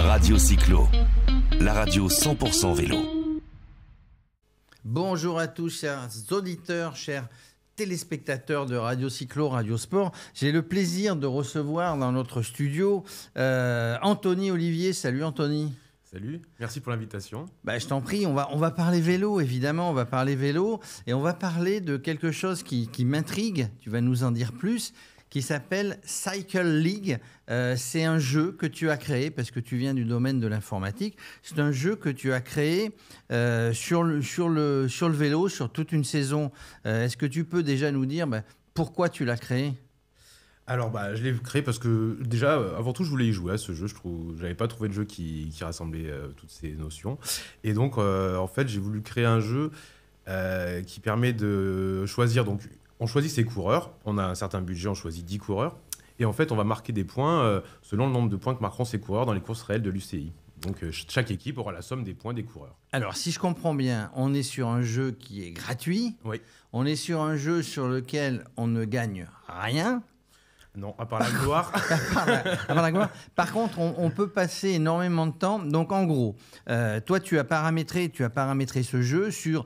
Radio Cyclo, la radio 100% vélo. Bonjour à tous, chers auditeurs, chers téléspectateurs de Radio Cyclo, Radio Sport. J'ai le plaisir de recevoir dans notre studio Anthony Olivier. Salut Anthony. Salut, merci pour l'invitation. Je t'en prie, on va parler vélo, évidemment, on va parler vélo et on va parler de quelque chose qui m'intrigue, tu vas nous en dire plus, qui s'appelle Cycle League. C'est un jeu que tu as créé, parce que tu viens du domaine de l'informatique, c'est un jeu que tu as créé sur le vélo, sur toute une saison. Est-ce que tu peux déjà nous dire pourquoi tu l'as créé ? Alors, je l'ai créé parce que, déjà, avant tout, je voulais y jouer à ce jeu. Je n'avais pas trouvé de jeu qui rassemblait toutes ces notions. Et donc, en fait, j'ai voulu créer un jeu qui permet de choisir. Donc, on choisit ses coureurs. On a un certain budget, on choisit 10 coureurs. Et en fait, on va marquer des points selon le nombre de points que marqueront ces coureurs dans les courses réelles de l'UCI. Donc, chaque équipe aura la somme des points des coureurs. Alors, si je comprends bien, on est sur un jeu qui est gratuit. Oui. On est sur un jeu sur lequel on ne gagne rien. Non, à part la gloire. Par contre, on peut passer énormément de temps. Donc, en gros, toi, tu as paramétré ce jeu sur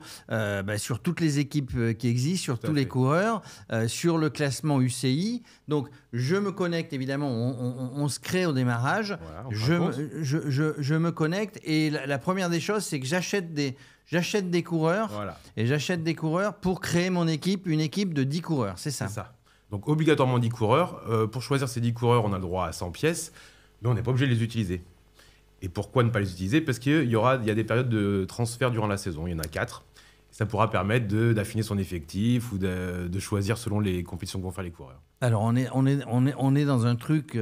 toutes les équipes qui existent, sur tous les coureurs, sur le classement UCI. Donc, je me connecte, évidemment, on se crée au démarrage. Voilà, je me connecte et la première des choses, c'est que j'achète des coureurs. Voilà. Et j'achète des coureurs pour créer mon équipe, une équipe de 10 coureurs. C'est ça. C'est ça. Donc, obligatoirement 10 coureurs. Pour choisir ces 10 coureurs, on a le droit à 100 pièces, mais on n'est pas obligé de les utiliser. Et pourquoi ne pas les utiliser ? Parce qu'il y a des périodes de transfert durant la saison. Il y en a 4. Ça pourra permettre d'affiner son effectif ou de choisir selon les compétitions que vont faire les coureurs. Alors, on est dans un truc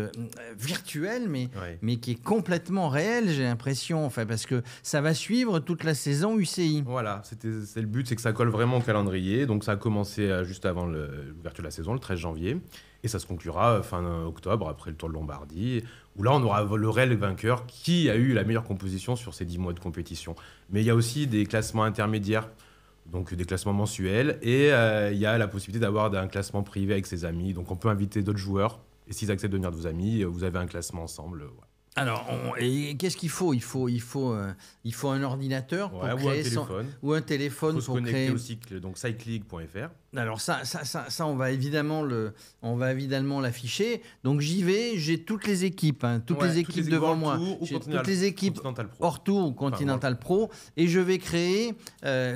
virtuel, mais qui est complètement réel, j'ai l'impression, parce que ça va suivre toute la saison UCI. Voilà, c'est le but, c'est que ça colle vraiment au calendrier. Donc, ça a commencé juste avant l'ouverture de la saison, le 13 janvier. Et ça se conclura fin octobre, après le Tour de Lombardie, où là, on aura le réel vainqueur qui a eu la meilleure composition sur ces 10 mois de compétition. Mais il y a aussi des classements intermédiaires, donc des classements mensuels, et il y a la possibilité d'avoir un classement privé avec ses amis. Donc on peut inviter d'autres joueurs, et s'ils acceptent de devenir vos amis, vous avez un classement ensemble. Voilà. Alors, et qu'est-ce qu'il faut ? Il faut un ordinateur pour créer ou un téléphone pour créer au cycle, donc cycleague.fr. Alors ça on va évidemment l'afficher. Donc j'y vais, j'ai toutes les équipes, les équipes devant moi, j'ai toutes les équipes hors tour ou Continental Pro, et je vais créer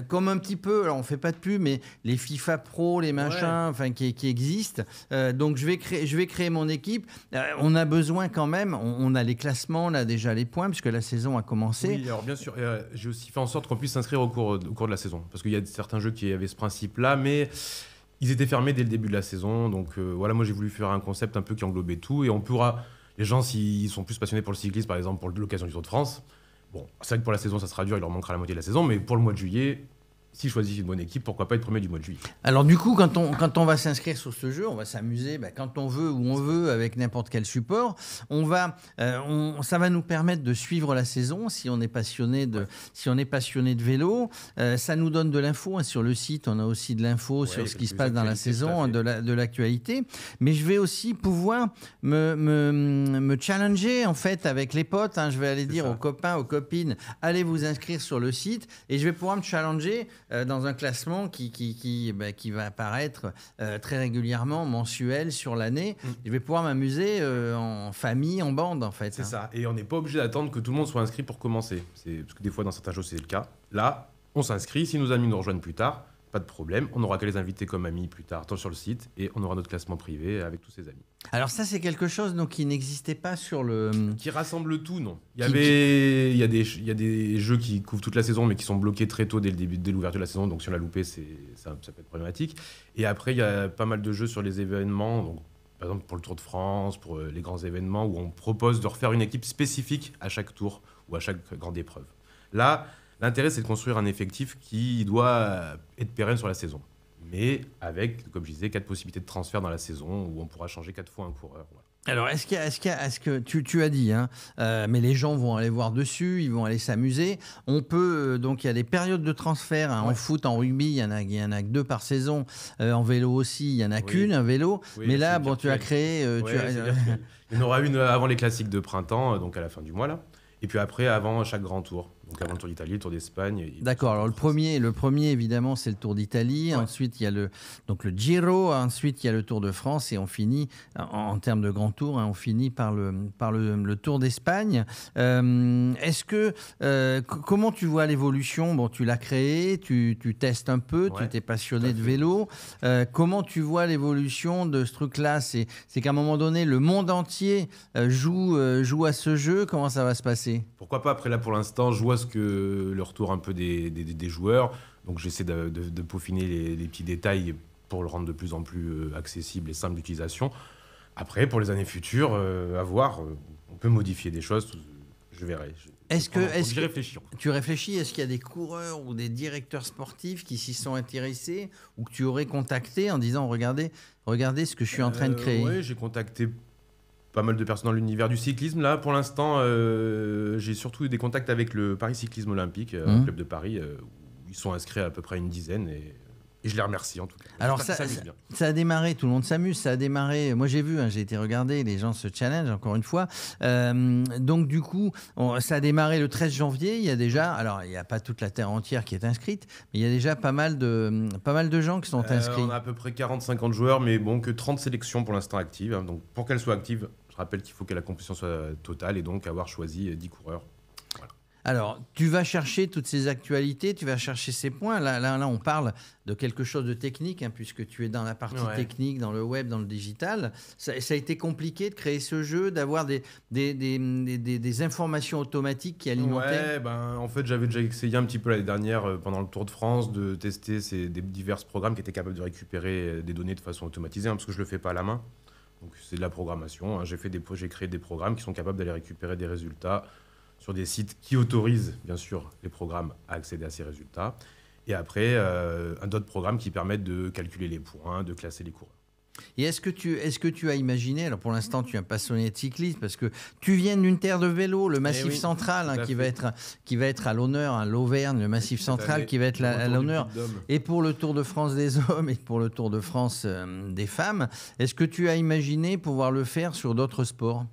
comme un petit peu, alors on fait pas de pub, mais les FIFA Pro, les machins, qui existent. Donc je vais créer mon équipe. On a besoin quand même, on a les classements, on a déjà les points puisque la saison a commencé. Oui, alors bien sûr, j'ai aussi fait en sorte qu'on puisse s'inscrire au cours de la saison, parce qu'il y a certains jeux qui avaient ce principe-là, mais ils étaient fermés dès le début de la saison. Donc moi j'ai voulu faire un concept un peu qui englobait tout, et on pourra, les gens s'ils sont plus passionnés pour le cyclisme, par exemple pour l'occasion du Tour de France, c'est vrai que pour la saison ça sera dur, il leur manquera la moitié de la saison, mais pour le mois de juillet, s'ils choisissent une bonne équipe, pourquoi pas être premier du mois de juillet. Alors du coup, quand on va s'inscrire sur ce jeu, on va s'amuser quand on veut, où on veut, avec n'importe quel support. Ça va nous permettre de suivre la saison si on est passionné de vélo. Ça nous donne de l'info. Sur le site, on a aussi de l'info sur ce qui se passe dans la saison, de l'actualité. Mais je vais aussi pouvoir me challenger en fait avec les potes. Je vais aller dire aux copains, aux copines, allez vous inscrire sur le site, et je vais pouvoir me challenger dans un classement qui va apparaître très régulièrement, mensuel, sur l'année. Je vais pouvoir m'amuser en famille, en bande, en fait. C'est ça. Et on n'est pas obligé d'attendre que tout le monde soit inscrit pour commencer. Parce que des fois, dans certains jeux, c'est le cas. Là, on s'inscrit. Si nos amis nous rejoignent plus tard, pas de problème. On n'aura qu'à les inviter comme amis plus tard, tant sur le site, et on aura notre classement privé avec tous ses amis. Alors ça, c'est quelque chose qui n'existait pas sur le... Qui rassemble tout, non. Il y a des jeux qui couvrent toute la saison, mais qui sont bloqués très tôt dès l'ouverture de la saison. Donc si on l'a loupé, ça peut être problématique. Et après, il y a pas mal de jeux sur les événements. Donc, par exemple, pour le Tour de France, pour les grands événements, où on propose de refaire une équipe spécifique à chaque tour ou à chaque grande épreuve. Là, l'intérêt, c'est de construire un effectif qui doit être pérenne sur la saison. Mais avec, comme je disais, 4 possibilités de transfert dans la saison, où on pourra changer 4 fois un coureur. Voilà. Alors, est-ce que tu as dit, mais les gens vont aller voir dessus, ils vont aller s'amuser. On peut, donc il y a des périodes de transfert en foot, en rugby, il y en a que 2 par saison. En vélo aussi, il y en a qu'une, un vélo. Oui, mais là, tu as créé. Il y en aura une avant les classiques de printemps, donc à la fin du mois là. Et puis après, avant chaque grand tour. Donc avant le Tour d'Italie, le Tour d'Espagne. D'accord. Alors le premier évidemment, c'est le Tour d'Italie. Ouais. Ensuite, il y a le Giro. Ensuite, il y a le Tour de France. Et on finit, en termes de grand tour, on finit par le Tour d'Espagne. Est-ce que comment tu vois l'évolution? Bon, tu l'as créé, tu testes un peu, tu t'es passionné de vélo. Comment tu vois l'évolution de ce truc-là? C'est qu'à un moment donné, le monde entier joue à ce jeu. Comment ça va se passer? Pourquoi pas? Après, là, pour l'instant, je vois le retour un peu des joueurs. Donc, j'essaie de peaufiner les petits détails pour le rendre de plus en plus accessible et simple d'utilisation. Après, pour les années futures, à voir, on peut modifier des choses. Je verrai. J'y réfléchis. Tu réfléchis, est-ce qu'il y a des coureurs ou des directeurs sportifs qui s'y sont intéressés ou que tu aurais contacté en disant regardez ce que je suis en train de créer? Oui, j'ai contacté pas mal de personnes dans l'univers du cyclisme. Là, pour l'instant, j'ai surtout eu des contacts avec le Paris Cyclisme Olympique, un club de Paris, où ils sont inscrits à peu près une dizaine. Et je les remercie en tout cas. Alors ça a démarré, tout le monde s'amuse, ça a démarré, moi j'ai vu, j'ai été regarder, les gens se challenge encore une fois. Donc du coup, ça a démarré le 13 janvier, il y a déjà, alors il n'y a pas toute la terre entière qui est inscrite, mais il y a déjà pas mal de gens qui sont inscrits. On a à peu près 40-50 joueurs, mais bon, que 30 sélections pour l'instant actives. Donc pour qu'elles soient actives, je rappelle qu'il faut que la compétition soit totale et donc avoir choisi 10 coureurs. Voilà. Alors, tu vas chercher toutes ces actualités, tu vas chercher ces points. Là, on parle de quelque chose de technique, puisque tu es dans la partie technique, dans le web, dans le digital. Ça a été compliqué de créer ce jeu, d'avoir des informations automatiques qui alimentaient. Ouais, en fait, j'avais déjà essayé un petit peu l'année dernière, pendant le Tour de France, de tester des divers programmes qui étaient capables de récupérer des données de façon automatisée, parce que je ne le fais pas à la main. Donc, c'est de la programmation. J'ai créé des programmes qui sont capables d'aller récupérer des résultats sur des sites qui autorisent, bien sûr, les programmes à accéder à ces résultats. Et après, d'autres programmes qui permettent de calculer les points, de classer les coureurs. Et est-ce que tu as imaginé, alors pour l'instant tu es un passionné de cyclisme, parce que tu viens d'une terre de vélo, le Massif central qui va être à l'honneur, l'Auvergne, le Massif central qui va être à l'honneur, et pour le Tour de France des hommes et pour le Tour de France des femmes. Est-ce que tu as imaginé pouvoir le faire sur d'autres sports ?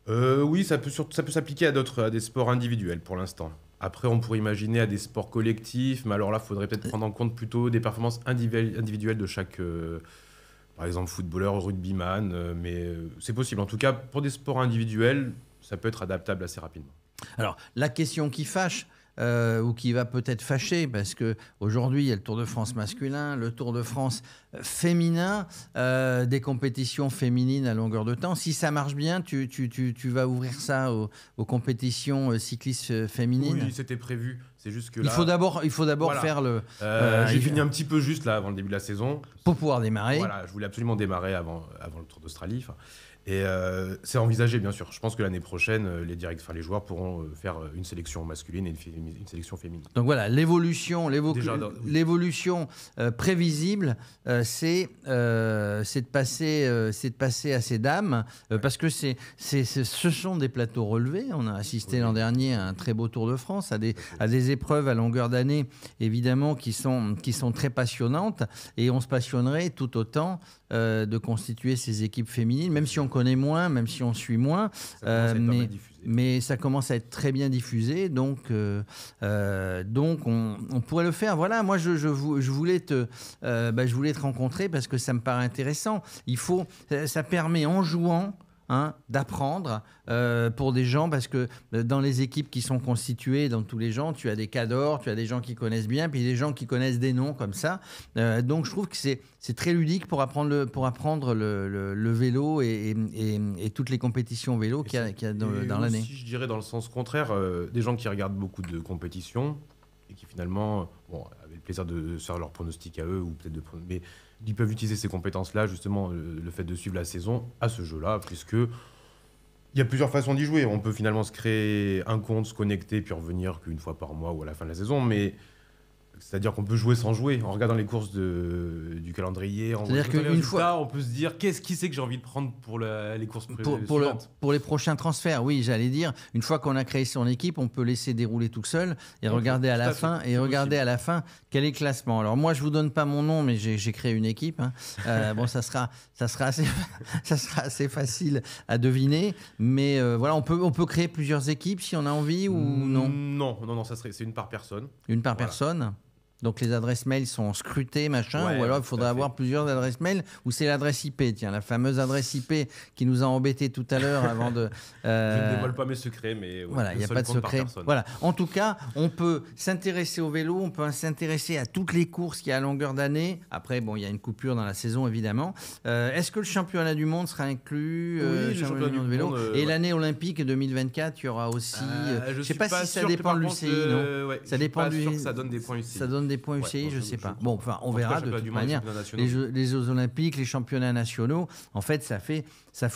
Oui, ça peut s'appliquer à des sports individuels pour l'instant. Après, on pourrait imaginer à des sports collectifs, mais alors là, il faudrait peut-être prendre en compte plutôt des performances individuelles de chaque, par exemple, footballeur, rugbyman, mais c'est possible. En tout cas, pour des sports individuels, ça peut être adaptable assez rapidement. Alors, la question qui fâche, ou qui va peut-être fâcher, parce qu'aujourd'hui, il y a le Tour de France masculin, le Tour de France féminin, des compétitions féminines à longueur de temps. Si ça marche bien, tu vas ouvrir ça aux compétitions cyclistes féminines? Oui, c'était prévu. C'est juste que là, il faut d'abord faire le... j'ai fini un petit peu juste là, avant le début de la saison. Pour pouvoir démarrer. Voilà, je voulais absolument démarrer avant le Tour d'Australie. Et c'est envisagé, bien sûr. Je pense que l'année prochaine, les joueurs pourront faire une sélection masculine et une sélection féminine. Donc voilà, l'évolution prévisible, c'est de passer à ces dames, parce que ce sont des plateaux relevés. On a assisté l'an dernier à un très beau Tour de France, à des épreuves à longueur d'année, évidemment, qui sont très passionnantes. Et on se passionnerait tout autant de constituer ces équipes féminines, même si on connaît moins, même si on suit moins, mais ça commence à être très bien diffusé, donc on pourrait le faire. Voilà, moi je voulais te rencontrer parce que ça me paraît intéressant. Ça permet en jouant d'apprendre pour des gens, parce que dans les équipes qui sont constituées, dans tous les gens, tu as des cadors, tu as des gens qui connaissent bien, puis des gens qui connaissent des noms comme ça. Donc je trouve que c'est très ludique pour apprendre le vélo et toutes les compétitions vélo qu'il y a dans l'année. Je dirais dans le sens contraire, des gens qui regardent beaucoup de compétitions et qui finalement avaient le plaisir de faire leur pronostic à eux, ou peut-être mais ils peuvent utiliser ces compétences-là, justement, le fait de suivre la saison à ce jeu-là, puisque il y a plusieurs façons d'y jouer. On peut finalement se créer un compte, se connecter, puis revenir qu'une fois par mois ou à la fin de la saison, mais C'est-à-dire qu'on peut jouer sans jouer. En regardant les courses du calendrier, c'est-à-dire qu'une fois, on peut se dire qui c'est que j'ai envie de prendre pour les courses suivantes. Pour les prochains transferts, oui, j'allais dire, une fois qu'on a créé son équipe, on peut laisser dérouler tout seul et regarder à la fin quel est le classement. Alors moi, je vous donne pas mon nom, mais j'ai créé une équipe. Bon, ça sera assez facile à deviner, mais voilà, on peut créer plusieurs équipes si on a envie ou non. Non, c'est une par personne. Une par personne. Donc les adresses mail sont scrutées, machin, ou alors il faudrait avoir plusieurs adresses mail, ou c'est l'adresse IP, tiens, la fameuse adresse IP qui nous a embêtés tout à l'heure avant de... Je ne dévoile pas mes secrets, mais voilà, il n'y a pas de secret. Voilà. En tout cas, on peut s'intéresser au vélo, on peut s'intéresser à toutes les courses qu'il y a à longueur d'année. Après, bon, il y a une coupure dans la saison, évidemment. Est-ce que le championnat du monde sera inclus? Oui, le championnat du monde de vélo. Et l'année olympique 2024, il y aura aussi... je ne sais pas si ça dépend de l'UCI, non? Ça dépend du... Ça donne des points UCI. Des points UCI, je ne sais pas. Bon, enfin, on verra de toute manière. Les Jeux Olympiques, les championnats nationaux, en fait, ça fait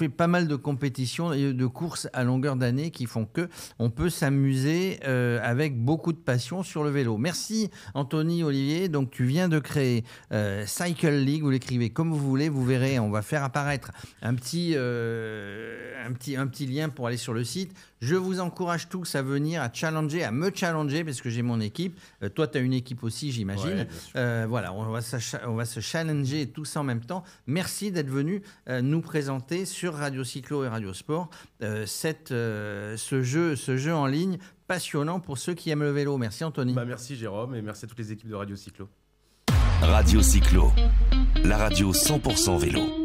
pas mal de compétitions et de courses à longueur d'année qui font que on peut s'amuser avec beaucoup de passion sur le vélo. Merci Anthony, Olivier. Donc, tu viens de créer Cycle League. Vous l'écrivez comme vous voulez. Vous verrez, on va faire apparaître un petit lien pour aller sur le site. Je vous encourage tous à venir, à me challenger, parce que j'ai mon équipe. Toi, tu as une équipe aussi, j'imagine. Ouais, voilà, on va se challenger tous en même temps. Merci d'être venu nous présenter sur Radio Cyclo et Radio Sport ce jeu en ligne passionnant pour ceux qui aiment le vélo. Merci Anthony. Merci Jérôme et merci à toutes les équipes de Radio Cyclo. Radio Cyclo, la radio 100% vélo.